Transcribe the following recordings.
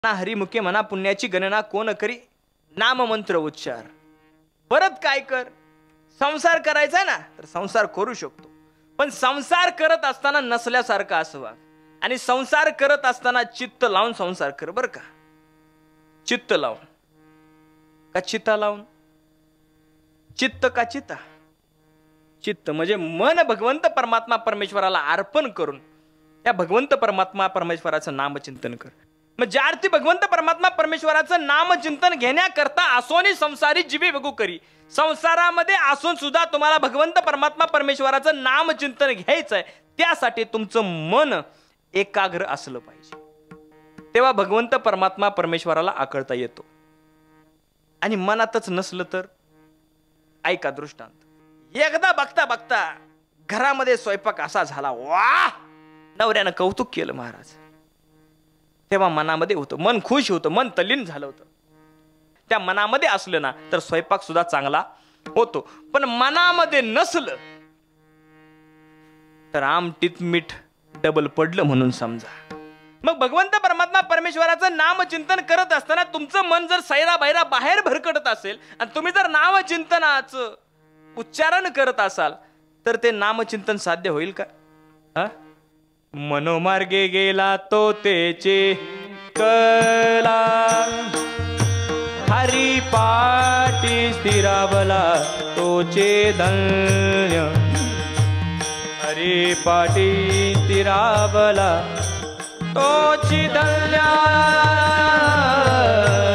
ना हरिमुखे म्हणा पुण्याची गणना कोण करी, नाम मंत्र उच्चार. परत काय कर, संसार करायचा ना तर संसार करू शकतो, पण संसार करत असताना नसल्यासारखं असं वाग. आणि संसार करत असताना चित्त लावून संसार कर बर का. चित्त लावून का चित्ता लावून, चित्त का चित्ता. चित्त म्हणजे मन भगवंत परमात्मा परमेश्वराला अर्पण करून त्या भगवंत परमात्मा परमेश्वराचं नामचिंतन कर. मग ज्या अर्थी भगवंत परमात्मा परमेश्वराचं नामचिंतन घेण्याकरता असोनी संसारी जीवे बघू करी, संसारामध्ये असून सुद्धा तुम्हाला भगवंत परमात्मा परमेश्वराचं नामचिंतन घ्यायचंय, त्यासाठी तुमचं मन एकाग्र असलं पाहिजे. तेव्हा भगवंत परमात्मा परमेश्वराला आकळता येतो. आणि मनातच नसलं तर ऐका दृष्टांत. एकदा बघता बघता घरामध्ये स्वयंपाक असा झाला, वा नवऱ्यानं कौतुक केलं महाराज. तेव्हा मनामध्ये होतं, मन खुश होतं, मन तल्लीन झालं होतं. त्या मनामध्ये असलं ना तर स्वयंपाक सुद्धा चांगला होतो. पण मनामध्ये नसलं तर आमटीत मीठ डबल पडलं म्हणून समजा. मग भगवंत परमात्मा परमेश्वराचं नामचिंतन करत असताना तुमचं मन जर सैरा बाहेरा बाहेर भरकटत असेल आणि तुम्ही जर नामचिंतनाचं उच्चारण करत असाल तर ते नामचिंतन साध्य होईल का? मनोमार्गे गेला तो तेचे कला, हरिपाटी स्थिरावला तोचे धन्य. हरिपाटी स्थिरावला तोची धन्य.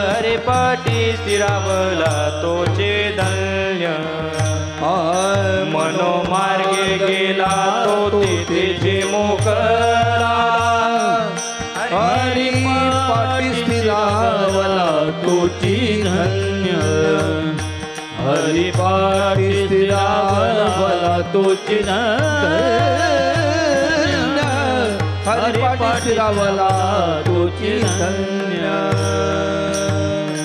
हरिपाटी स्थिरावला तोचे धन्य. मनोमार्गे गेला तो तेचे मोकला, हरिपाटी स्थिरावला तोची धन्य. हरिपाटी स्थिरावला तोची धन्य. हरिपाटी स्थिरावला तोची धन्य.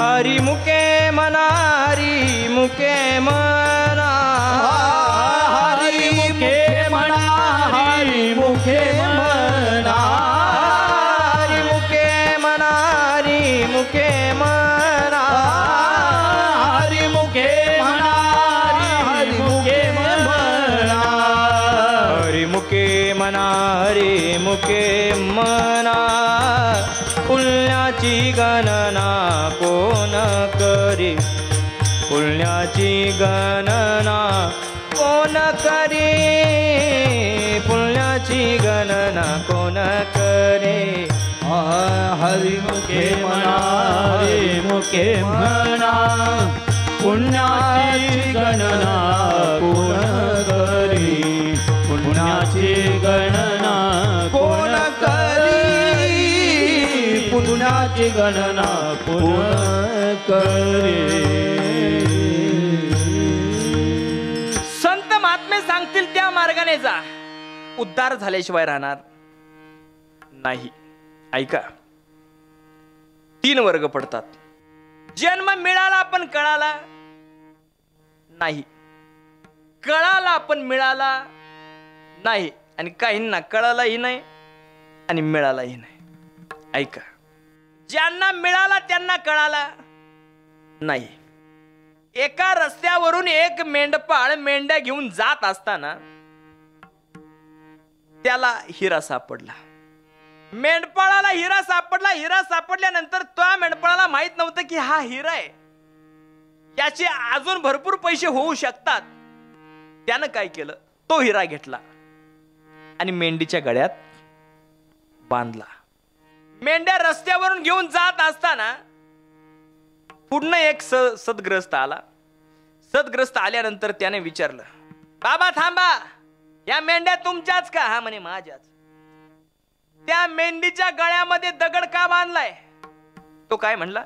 हरिमुखे मना, हरिमुखे मना, हरिमुखे मना, हरिमुखे मना. हरिमुखे मना, हरिमुखे मना. हरिमुखे मना, हरिमुखे मना. हरिमुखे मना, हरिमुखे मना. पुण्याची गणना कोण करी, पुण्याची गणना कोण करी. पुण्याची गणना कोण करी. हरिमुखे मना, हरिमुखे मना. पुण्याची गणना कोण करी. पुण्याची गणना कोण करी. पुण्याची गणना कोण करी. संत महात्मे सांगतील त्या मार्गाने जा, उद्धार झाल्याशिवाय राहणार नाही. ऐका, 3 वर्ग पडतात. जन्म मिळाला पण कळाला नाही, कळाला पण मिळाला नाही, आणि काहींना कळालाही नाही आणि मिळालाही नाही. ऐका, ज्यांना मिळाला त्यांना कळाला नाही. एका रस्त्यावरून एक मेंढपाळ मेंढ्या घेऊन जात असताना त्याला हिरा सापडला. मेंढपाळाला हिरा सापडला. हिरा सापडल्यानंतर त्या मेंढपाळाला माहित नव्हतं की हा हिरा आहे, याचे अजून भरपूर पैसे होऊ शकतात. त्यानं काय केलं, तो हिरा घेतला आणि मेंढीच्या गळ्यात बांधला. मेंढ्या रस्त्यावरून घेऊन जात असताना पुन्हा एक सदग्रस्त आला. सदग्रस्त आल्यानंतर त्याने विचारलं, बाबा थांबा, या मेंढ्या तुमच्याच का? हा म्हणे माझ्याच. त्या मेंढीच्या गळ्यामध्ये दगड का बांधलाय? तो काय म्हणला,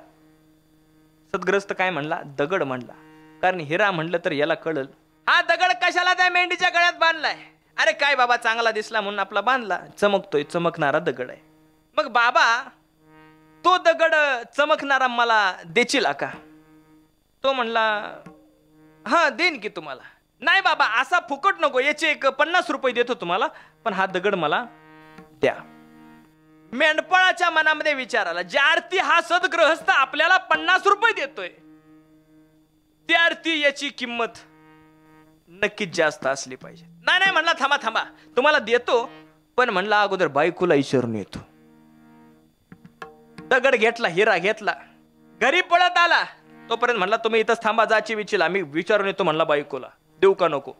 सदग्रस्त काय म्हणला, दगड म्हणला. कारण हिरा म्हणलं तर याला कळल, हा दगड कशाला त्या मेंढीच्या गळ्यात बांधलाय? अरे काय बाबा, चांगला दिसला म्हणून आपला बांधला, चमकतोय, चमकणारा दगड आहे. मग बाबा तो दगड चमकणारा मला देशील का? तो म्हणला, हा देईन की तुम्हाला. नाही बाबा, असा फुकट नको, याचे एक 50 रुपये देतो तुम्हाला, पण हा दगड मला द्या. मेंढपाळाच्या मनामध्ये विचार आला, ज्या अर्थी हा सद्गृहस्थ आपल्याला 50 रुपये देतोय त्या अर्थी याची किंमत नक्कीच जास्त असली पाहिजे. नाही म्हणला, थांबा थांबा तुम्हाला देतो, पण म्हणला अगोदर बायकोला विचारून येतो. दगड घेतला, हिरा घेतला, घरी पळत आला. तोपर्यंत म्हणला तुम्ही इथंच थांबा, जाची विचार आम्ही विचारून येतो म्हणला बायकोला, देऊ का नको.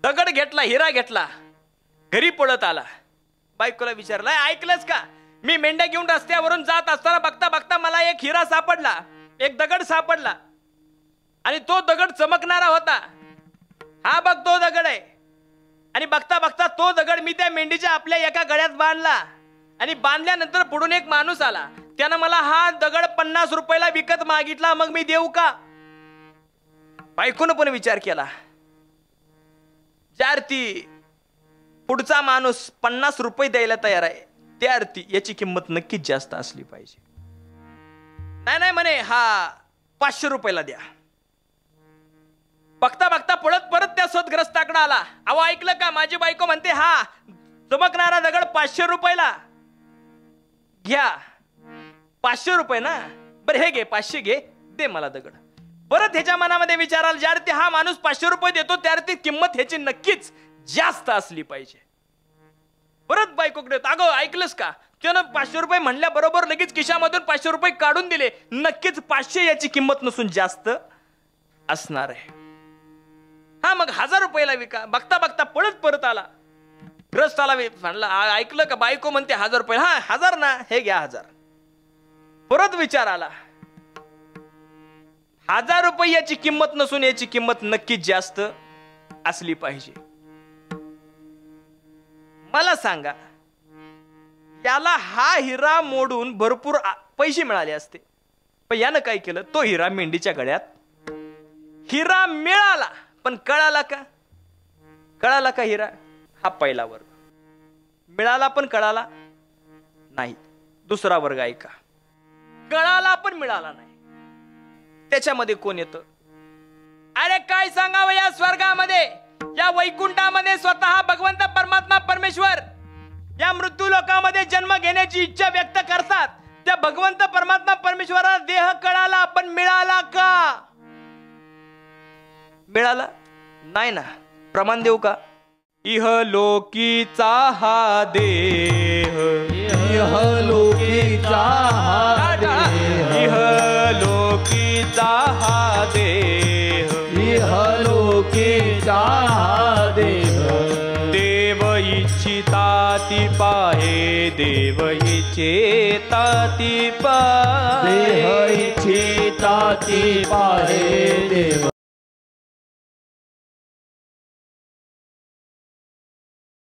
दगड घेतला, हिरा घेतला, घरी पळत आला. बायकोला विचारलं, ऐकलंच का, मी मेंढ्या घेऊन रस्त्यावरून जात असताना बघता बघता मला एक हिरा सापडला, एक दगड सापडला आणि तो दगड चमकणारा होता. हा बघ तो दगड आहे. आणि बघता बघता तो दगड मी त्या मेंढीच्या आपल्या एका गळ्यात बांधला आणि बांधल्यानंतर पुढून एक माणूस आला, त्यानं मला हा दगड 50 रुपयाला विकत मागितला, मग मी देऊ का. बायकोनं पण विचार केला, ज्या अर्थी पुढचा माणूस 50 रुपये द्यायला तयार आहे त्या अर्थी याची किंमत नक्कीच जास्त असली पाहिजे. नाही म्हणे, हा 500 रुपयाला द्या. बघता बघता पळत परत त्या सद्ग्रस्ताकडे आला. अहो ऐकलं का, माझी बायको म्हणते हा चमकणारा दगड 500 रुपयाला घ्या. 500 रुपये ना, बरं हे घे 500 घे, दे मला दगड. परत ह्याच्या मनामध्ये विचार आला, ज्या अर्थी हा माणूस 500 रुपये देतो त्या अर्थी किंमत ह्याची नक्कीच जास्त असली पाहिजे. परत बायकोकडे, अगं ऐकलंस का, त्यानं 500 रुपये म्हणल्या बरोबर लगेच खिशामधून 500 रुपये काढून दिले. नक्कीच 500 याची किंमत नसून जास्त असणार आहे. हा मग 1000 रुपयाला विका. बघता बघता पळत परत आला, ग्रस्ताला म्हणला, ऐकलं का, बायको म्हणते 1000 रुपये. हा 1000 ना, हे घ्या 1000. परत विचार आला, 1000 रुपये याची किंमत नसून याची किंमत नक्कीच जास्त असली पाहिजे. मला सांगा, याला हा हिरा मोडून भरपूर पैसे मिळाले असते, पण यानं काय केलं, तो हिरा मेंढीच्या गळ्यात, हिरा मिळाला पण कळाला का, कळाला का हिरा. हा पहिला वर्ग. मिळाला पण कळाला नाही. दुसरा वर्ग ऐका, कळाला पण मिळाला नाही. त्याच्यामध्ये कोण येतं. अरे काय सांगावं, या स्वर्गामध्ये, या वैकुंठामध्ये स्वतः भगवंत परमात्मा परमेश्वर या मृत्यू लोकामध्ये जन्म घेण्याची इच्छा व्यक्त करतात. त्या भगवंत परमात्मा परमेश्वराला देह कळाला पण मिळाला का. मिळाला नाही ना. प्रमाण देऊ का. इह लोकीचा हा देह, इह लोकीचा हा देह, इह लोकीचा हा देह, इह लोकीचा हा देह. देव इच्छिता ती पाहे, देव इच्छिता ती पाहे, देह इच्छिता ती पाहे, देव